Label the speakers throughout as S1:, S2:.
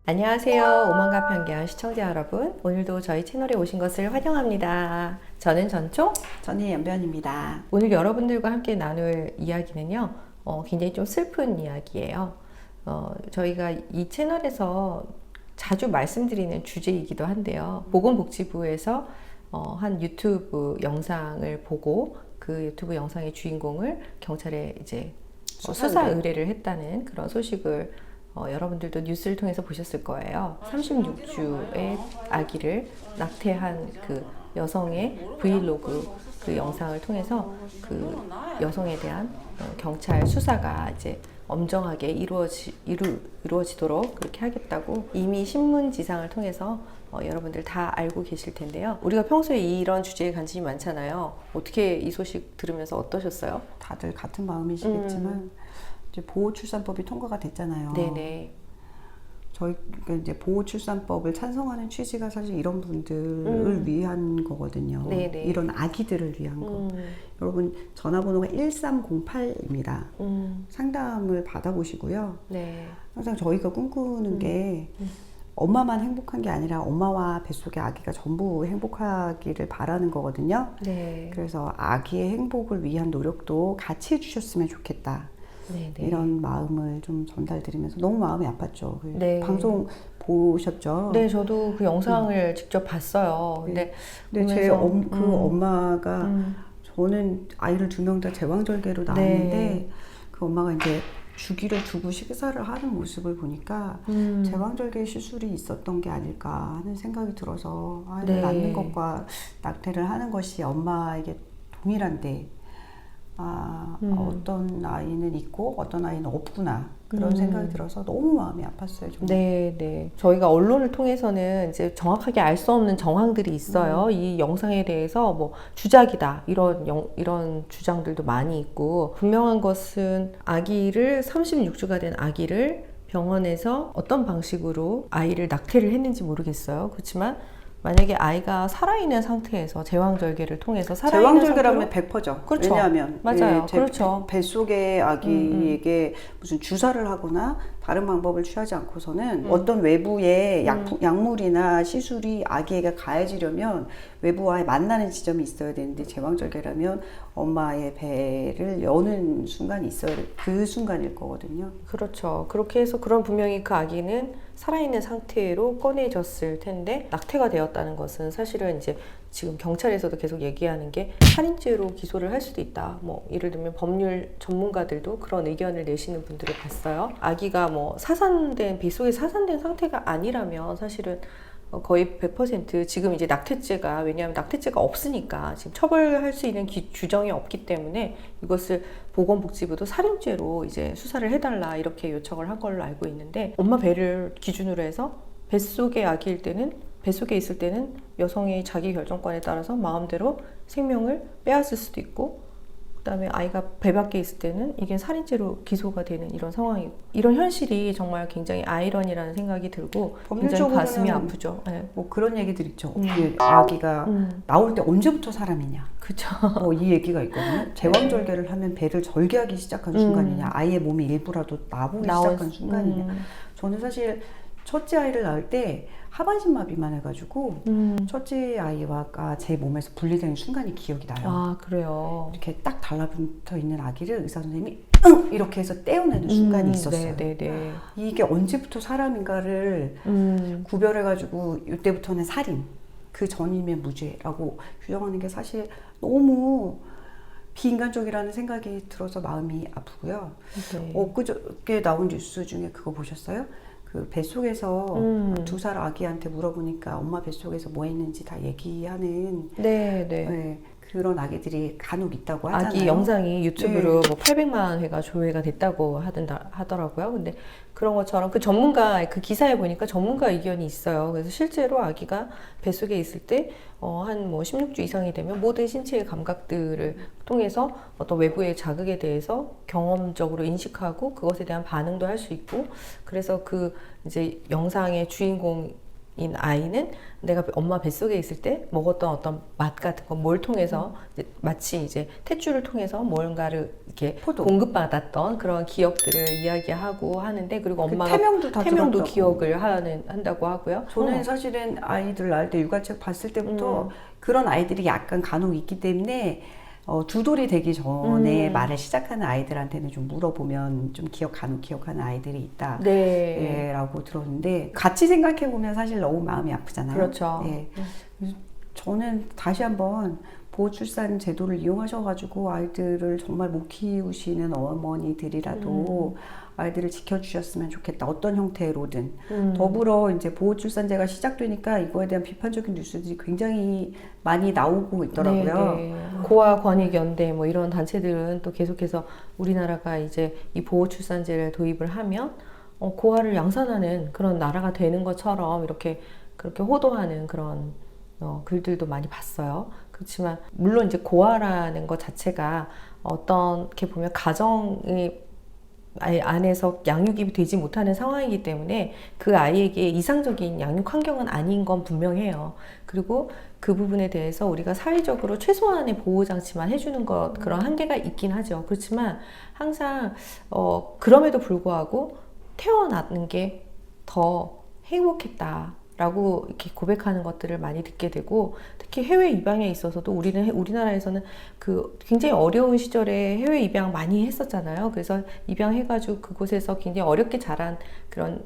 S1: 안녕하세요. 오만과 편견 시청자 여러분. 오늘도 저희 채널에 오신 것을 환영합니다. 저는 전총,
S2: 저는 연변입니다.
S1: 오늘 여러분들과 함께 나눌 이야기는요, 굉장히 좀 슬픈 이야기예요. 저희가 이 채널에서 자주 말씀드리는 주제이기도 한데요. 보건복지부에서 한 유튜브 영상을 보고 그 유튜브 영상의 주인공을 경찰에 이제 수사 의뢰를 했다는 그런 소식을 여러분들도 뉴스를 통해서 보셨을 거예요. 36주의 아기를 낙태한 그 여성의 브이로그 그 영상을 통해서 그 여성에 대한 경찰 수사가 이제 엄정하게 이루어지도록 그렇게 하겠다고 이미 신문지상을 통해서 여러분들 다 알고 계실 텐데요. 우리가 평소에 이런 주제에 관심이 많잖아요. 어떻게 이 소식 들으면서 어떠셨어요?
S2: 다들 같은 마음이시겠지만 이제 보호출산법이 통과가 됐잖아요.
S1: 네네.
S2: 저희가 이제 보호출산법을 찬성하는 취지가 사실 이런 분들을 위한 거거든요.
S1: 네네.
S2: 이런 아기들을 위한 거. 여러분 전화번호가 1308입니다. 상담을 받아보시고요.
S1: 네.
S2: 항상 저희가 꿈꾸는 게 엄마만 행복한 게 아니라 엄마와 뱃속의 아기가 전부 행복하기를 바라는 거거든요.
S1: 네.
S2: 그래서 아기의 행복을 위한 노력도 같이 해주셨으면 좋겠다.
S1: 네네.
S2: 이런 마음을 좀 전달드리면서 너무 마음이 아팠죠.
S1: 네.
S2: 방송 보셨죠?
S1: 네, 저도 그 영상을 직접 봤어요. 근데
S2: 제 엄마가 저는 아이를 2명 다 제왕절개로 낳았는데
S1: 네.
S2: 그 엄마가 이제 주기를 두고 식사를 하는 모습을 보니까 제왕절개 시술이 있었던 게 아닐까 하는 생각이 들어서 아이를
S1: 네.
S2: 낳는 것과 낙태를 하는 것이 엄마에게 동일한데 어떤 아이는 있고 어떤 아이는 없구나 그런 생각이 들어서 너무 마음이 아팠어요. 정말.
S1: 네. 저희가 언론을 통해서는 이제 정확하게 알 수 없는 정황들이 있어요. 이 영상에 대해서 뭐 주작이다 이런 주장들도 많이 있고, 분명한 것은 아기를 36주가 된 아기를 병원에서 어떤 방식으로 아이를 낙태를 했는지 모르겠어요. 그렇지만 만약에 아이가 살아있는 상태에서 제왕절개를 통해서 살아있는
S2: 제왕절개라면 100%죠.
S1: 그렇죠.
S2: 왜냐하면
S1: 맞아요. 그렇죠.
S2: 뱃속의 아기에게 무슨 주사를 하거나 다른 방법을 취하지 않고서는 어떤 외부의 약물이나 시술이 아기에게 가해지려면 외부와의 만나는 지점이 있어야 되는데 제왕절개라면 엄마의 배를 여는 순간이 있어야 돼. 그 순간일 거거든요.
S1: 그렇죠. 그렇게 해서 그런 분명히 그 아기는 살아있는 상태로 꺼내졌을 텐데 낙태가 되었다는 것은 사실은 이제 지금 경찰에서도 계속 얘기하는 게 살인죄로 기소를 할 수도 있다. 뭐 예를 들면 법률 전문가들도 그런 의견을 내시는 분들을 봤어요. 아기가 뭐 뱃속에 사산된 상태가 아니라면 사실은 거의 100% 지금 이제 낙태죄가, 왜냐하면 낙태죄가 없으니까 지금 처벌할 수 있는 규정이 없기 때문에 이것을 보건복지부도 살인죄로 이제 수사를 해달라 이렇게 요청을 한 걸로 알고 있는데, 엄마 배를 기준으로 해서 뱃속의 아기일 때는, 뱃속에 있을 때는 여성의 자기 결정권에 따라서 마음대로 생명을 빼앗을 수도 있고, 그다음에 아이가 배 밖에 있을 때는 이게 살인죄로 기소가 되는 이런 상황이, 이런 현실이 정말 굉장히 아이러니라는 생각이 들고 굉장히 가슴이 아프죠. 네.
S2: 뭐 그런 얘기들 있죠. 아기가 나올 때 언제부터 사람이냐.
S1: 그렇죠.
S2: 이 얘기가 있거든요. 제왕절개를 하면 배를 절개하기 시작한 순간이냐, 아이의 몸의 일부라도 나오기 시작한 순간이냐. 저는 사실 첫째 아이를 낳을 때 하반신마비만 해가지고 첫째 아이와 제 몸에서 분리되는 순간이 기억이 나요.
S1: 아, 그래요.
S2: 이렇게 딱 달라붙어 있는 아기를 의사 선생님이 이렇게 해서 떼어내는 순간이 있었어요.
S1: 네네네.
S2: 이게 언제부터 사람인가를 구별해가지고 이때부터는 살인, 그 전이면 무죄라고 규정하는 게 사실 너무 비인간적이라는 생각이 들어서 마음이 아프고요.
S1: 네.
S2: 엊그저께 나온 뉴스 중에 그거 보셨어요? 그 뱃속에서 2살 아기한테 물어보니까 엄마 뱃속에서 뭐 했는지 다 얘기하는 네, 그런 아기들이 간혹 있다고 하잖아요.
S1: 아기 영상이 유튜브로 뭐 800만 회가 조회가 됐다고 하더라고요. 근데 그런 것처럼 그 전문가, 그 기사에 보니까 전문가 의견이 있어요. 그래서 실제로 아기가 뱃속에 있을 때 한 뭐 16주 이상이 되면 모든 신체의 감각들을 통해서 어떤 외부의 자극에 대해서 경험적으로 인식하고 그것에 대한 반응도 할 수 있고, 그래서 그 이제 영상의 주인공 아이는 내가 엄마 뱃속에 있을 때 먹었던 어떤 맛 같은 거, 뭘 통해서 이제 마치 이제 탯줄을 통해서 뭔가를 이렇게
S2: 포도.
S1: 공급받았던 그런 기억들을 이야기하고 하는데, 그리고
S2: 그
S1: 엄마가
S2: 태명도 다
S1: 태명도
S2: 들었다고.
S1: 기억을 한다고 하고요.
S2: 저는 사실은 아이들 낳을 때 육아책 봤을 때부터 그런 아이들이 약간 간혹 있기 때문에 두 돌이 되기 전에 말을 시작하는 아이들한테는 좀 물어보면 좀 간혹 기억하는 아이들이 있다.
S1: 네.
S2: 라고 들었는데 같이 생각해 보면 사실 너무 마음이 아프잖아요.
S1: 그렇죠.
S2: 네. 그래서 저는 다시 한번 보호출산 제도를 이용하셔가지고 아이들을 정말 못 키우시는 어머니들이라도 아이들을 지켜주셨으면 좋겠다. 어떤 형태로든. 더불어 이제 보호출산제가 시작되니까 이거에 대한 비판적인 뉴스들이 굉장히 많이 나오고 있더라고요.
S1: 네, 네. 고아 권익연대 뭐 이런 단체들은 또 계속해서 우리나라가 이제 이 보호출산제를 도입을 하면 고아를 양산하는 그런 나라가 되는 것처럼 이렇게 그렇게 호도하는 그런 글들도 많이 봤어요. 그렇지만 물론 이제 고아라는 것 자체가 어떻게 보면 가정이 안에서 양육이 되지 못하는 상황이기 때문에 그 아이에게 이상적인 양육 환경은 아닌 건 분명해요. 그리고 그 부분에 대해서 우리가 사회적으로 최소한의 보호장치만 해주는 것, 그런 한계가 있긴 하죠. 그렇지만 항상 그럼에도 불구하고 태어나는 게 더 행복했다라고 이렇게 고백하는 것들을 많이 듣게 되고, 특히 해외 입양에 있어서도 우리나라에서는 그 굉장히 어려운 시절에 해외 입양 많이 했었잖아요. 그래서 입양해가지고 그곳에서 굉장히 어렵게 자란 그런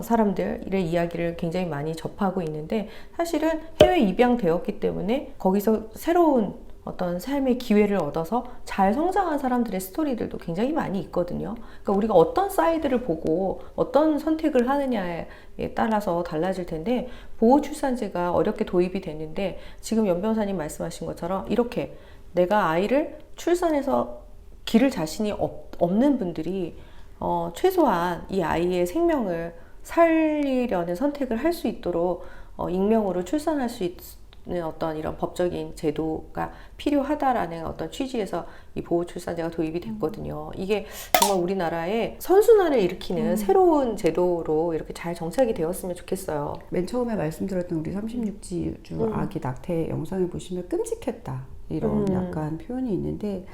S1: 사람들의 이야기를 굉장히 많이 접하고 있는데, 사실은 해외 입양되었기 때문에 거기서 새로운 어떤 삶의 기회를 얻어서 잘 성장한 사람들의 스토리들도 굉장히 많이 있거든요. 그러니까 우리가 어떤 사이드를 보고 어떤 선택을 하느냐에 따라서 달라질 텐데, 보호출산제가 어렵게 도입이 됐는데 지금 연 변호사님 말씀하신 것처럼 이렇게 내가 아이를 출산해서 기를 자신이 없는 분들이 최소한 이 아이의 생명을 살리려는 선택을 할 수 있도록 익명으로 출산할 수 있는 어떤 이런 법적인 제도가 필요하다라는 어떤 취지에서 이 보호출산제가 도입이 됐거든요. 이게 정말 우리나라에 선순환을 일으키는 새로운 제도로 이렇게 잘 정착이 되었으면 좋겠어요.
S2: 맨 처음에 말씀드렸던 우리 36주 아기 낙태 영상을 보시면 끔찍했다. 이런 약간 표현이 있는데,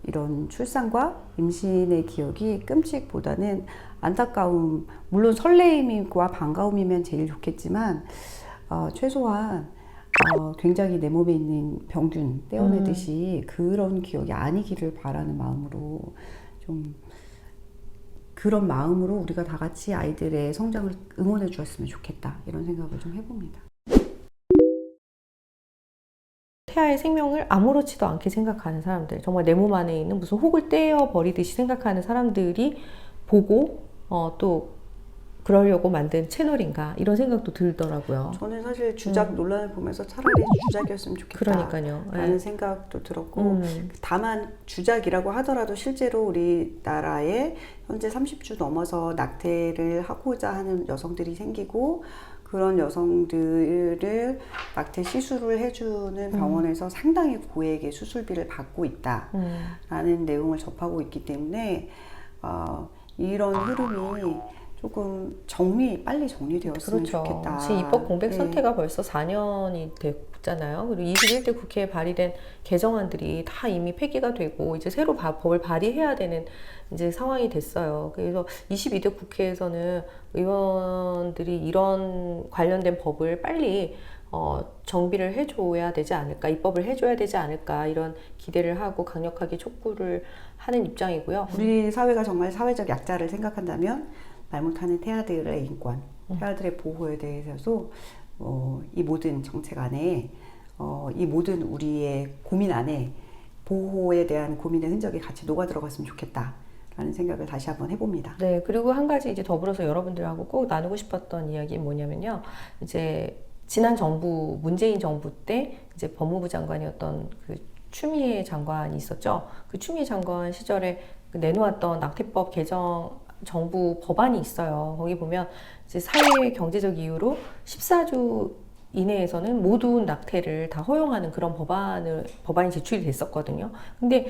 S2: 이런 출산과 임신의 기억이 끔찍보다는 안타까움, 물론 설레임과 반가움이면 제일 좋겠지만, 최소한 굉장히 내 몸에 있는 병균 떼어내듯이 그런 기억이 아니기를 바라는 마음으로, 좀 그런 마음으로 우리가 다 같이 아이들의 성장을 응원해 주었으면 좋겠다, 이런 생각을 좀 해봅니다.
S1: 태아의 생명을 아무렇지도 않게 생각하는 사람들, 정말 내 몸 안에 있는 무슨 혹을 떼어버리듯이 생각하는 사람들이 보고 또 그러려고 만든 채널인가, 이런 생각도 들더라고요.
S2: 저는 사실 주작 논란을 보면서 차라리 주작이었으면 좋겠다,
S1: 그러니까요.
S2: 라는 생각도 들었고, 다만 주작이라고 하더라도 실제로 우리나라에 현재 30주 넘어서 낙태를 하고자 하는 여성들이 생기고, 그런 여성들을 낙태 시술을 해주는 병원에서 상당히 고액의 수술비를 받고 있다라는 내용을 접하고 있기 때문에 이런 흐름이 조금 빨리 정리되었으면
S1: 그렇죠.
S2: 좋겠다.
S1: 지금 입법 공백
S2: 네.
S1: 상태가 벌써 4년이 됐잖아요. 그리고 21대 국회에 발의된 개정안들이 다 이미 폐기가 되고 이제 새로 법을 발의해야 되는 이제 상황이 됐어요. 그래서 22대 국회에서는 의원들이 이런 관련된 법을 빨리 정비를 해줘야 되지 않을까, 입법을 해줘야 되지 않을까, 이런 기대를 하고 강력하게 촉구를 하는 입장이고요.
S2: 우리 사회가 정말 사회적 약자를 생각한다면 말 못하는 태아들의 인권, 태아들의 보호에 대해서도 이 모든 정책 안에, 이 모든 우리의 고민 안에 보호에 대한 고민의 흔적이 같이 녹아 들어갔으면 좋겠다라는 생각을 다시 한번 해봅니다.
S1: 네, 그리고 한 가지 이제 더불어서 여러분들하고 꼭 나누고 싶었던 이야기는 뭐냐면요. 이제 지난 정부, 문재인 정부 때 이제 법무부 장관이었던 그 추미애 장관이 있었죠. 그 추미애 장관 시절에 내놓았던 낙태법 개정 정부 법안이 있어요. 거기 보면 이제 사회 경제적 이유로 14주 이내에서는 모든 낙태를 다 허용하는 그런 법안이 제출이 됐었거든요. 근데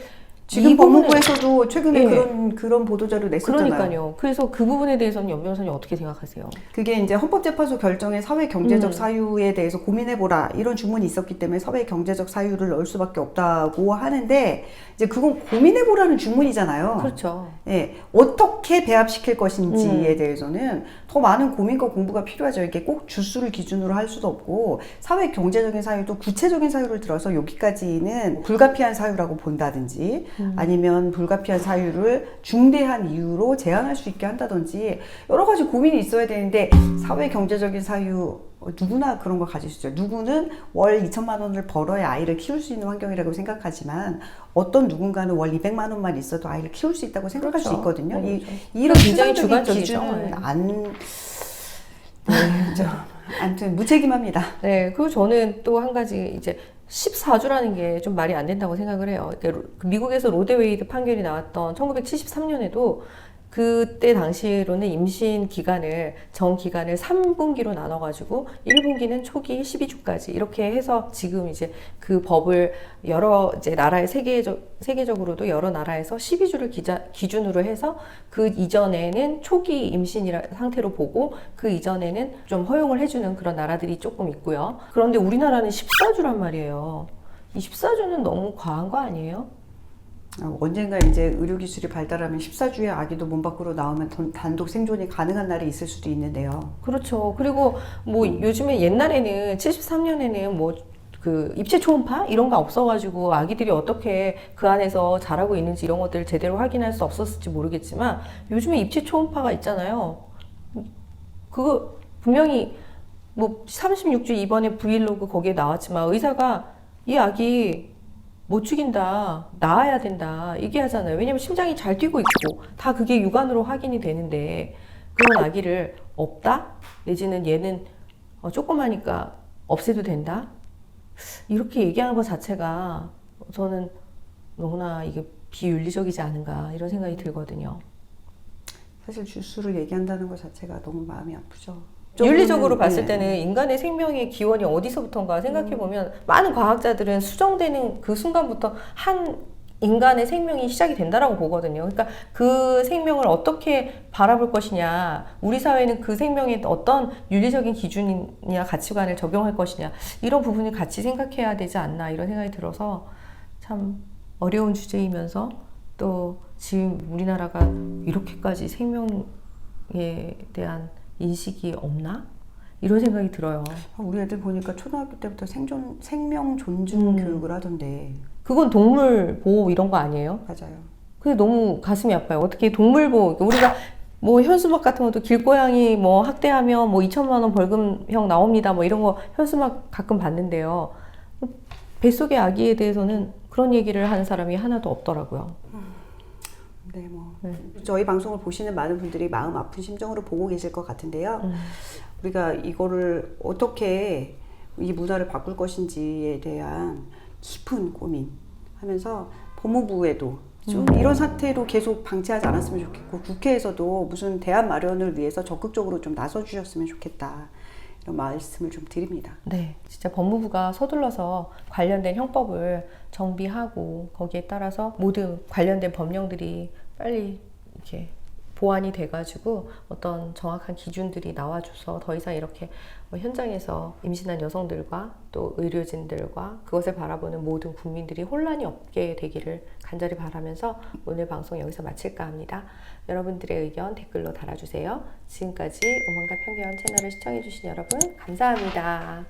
S2: 지금
S1: 이 부분은-
S2: 법무부에서도 최근에
S1: 예.
S2: 그런 보도자료 냈었잖아요.
S1: 그러니까요. 그래서 그 부분에 대해서는 연 변호사님 어떻게 생각하세요?
S2: 그게 이제 헌법재판소 결정의 사회 경제적
S1: 음.
S2: 사유에 대해서 고민해보라 이런 주문이 있었기 때문에 사회 경제적 사유를 넣을 수밖에 없다고 하는데 이제 그건 고민해보라는 주문이잖아요.
S1: 그렇죠.
S2: 예, 어떻게 배합시킬 것인지에 대해서는 더 많은 고민과 공부가 필요하죠. 이게 꼭 주수를 기준으로 할 수도 없고 사회 경제적인 사유도 구체적인 사유를 들어서 여기까지는 불가피한 사유라고 본다든지 아니면 불가피한 사유를 중대한 이유로 제한할 수 있게 한다든지 여러 가지 고민이 있어야 되는데 사회 경제적인 사유 누구나 그런 걸 가질 수 있어요. 누구는 월 2천만 원을 벌어야 아이를 키울 수 있는 환경이라고 생각하지만 어떤 누군가는 월 200만 원만 있어도 아이를 키울 수 있다고 생각할
S1: 그렇죠.
S2: 수 있거든요.
S1: 그렇죠.
S2: 이런
S1: 굉장히
S2: 추상적인
S1: 주관적이죠.
S2: 기준은
S1: 네.
S2: 아무튼 무책임합니다.
S1: 네, 그리고 저는 또 한 가지 이제 14주라는 게 좀 말이 안 된다고 생각을 해요. 그러니까 미국에서 로데웨이드 판결이 나왔던 1973년에도 그때 당시로는 임신 기간을 전 기간을 3분기로 나눠가지고 1분기는 초기 12주까지 이렇게 해서 지금 이제 그 법을 여러 이제 나라의 세계적으로도 여러 나라에서 12주를 기준으로 해서 그 이전에는 초기 임신이라 상태로 보고 그 이전에는 좀 허용을 해주는 그런 나라들이 조금 있고요. 그런데 우리나라는 14주란 말이에요. 이 14주는 너무 과한 거 아니에요?
S2: 언젠가 이제 의료기술이 발달하면 14주에 아기도 몸 밖으로 나오면 단독 생존이 가능한 날이 있을 수도 있는데요.
S1: 그렇죠. 그리고 뭐 요즘에 옛날에는 73년에는 뭐 그 입체 초음파 이런 거 없어가지고 아기들이 어떻게 그 안에서 자라고 있는지 이런 것들을 제대로 확인할 수 없었을지 모르겠지만 요즘에 입체 초음파가 있잖아요. 그거 분명히 뭐 36주 입원의 브이로그 거기에 나왔지만 의사가 이 아기 못 죽인다, 낳아야 된다 얘기하잖아요. 왜냐면 심장이 잘 뛰고 있고 다 그게 육안으로 확인이 되는데 그런 아기를 없다? 내지는 얘는 조그마니까 없애도 된다? 이렇게 얘기하는 것 자체가 저는 너무나 이게 비윤리적이지 않은가 이런 생각이 들거든요.
S2: 사실 주수를 얘기한다는 것 자체가 너무 마음이 아프죠.
S1: 윤리적으로 봤을
S2: 네.
S1: 때는 인간의 생명의 기원이 어디서부터인가 생각해보면 많은 과학자들은 수정되는 그 순간부터 한 인간의 생명이 시작이 된다라고 보거든요. 그러니까 그 생명을 어떻게 바라볼 것이냐, 우리 사회는 그 생명에 어떤 윤리적인 기준이나 가치관을 적용할 것이냐 이런 부분을 같이 생각해야 되지 않나 이런 생각이 들어서 참 어려운 주제이면서 또 지금 우리나라가 이렇게까지 생명에 대한 인식이 없나? 이런 생각이 들어요.
S2: 우리 애들 보니까 초등학교 때부터 생명 존중 교육을 하던데.
S1: 그건 동물 보호 이런 거 아니에요?
S2: 맞아요.
S1: 그게 너무 가슴이 아파요. 어떻게 동물 보호, 우리가 뭐 현수막 같은 것도 길고양이 뭐 학대하면 뭐 2천만 원 벌금형 나옵니다. 뭐 이런 거 현수막 가끔 봤는데요. 뱃속의 아기에 대해서는 그런 얘기를 하는 사람이 하나도 없더라고요.
S2: 네, 저희 방송을 보시는 많은 분들이 마음 아픈 심정으로 보고 계실 것 같은데요. 우리가 이거를 어떻게 이 문화를 바꿀 것인지에 대한 깊은 고민하면서 법무부에도 좀 이런 사태로 계속 방치하지 않았으면 좋겠고 국회에서도 무슨 대안 마련을 위해서 적극적으로 좀 나서주셨으면 좋겠다. 이런 말씀을 좀 드립니다.
S1: 네, 진짜 법무부가 서둘러서 관련된 형법을 정비하고 거기에 따라서 모든 관련된 법령들이 빨리 이렇게 보완이 돼가지고 어떤 정확한 기준들이 나와줘서 더 이상 이렇게 현장에서 임신한 여성들과 또 의료진들과 그것을 바라보는 모든 국민들이 혼란이 없게 되기를 간절히 바라면서 오늘 방송 여기서 마칠까 합니다. 여러분들의 의견 댓글로 달아주세요. 지금까지 오만과 편견 채널을 시청해주신 여러분 감사합니다.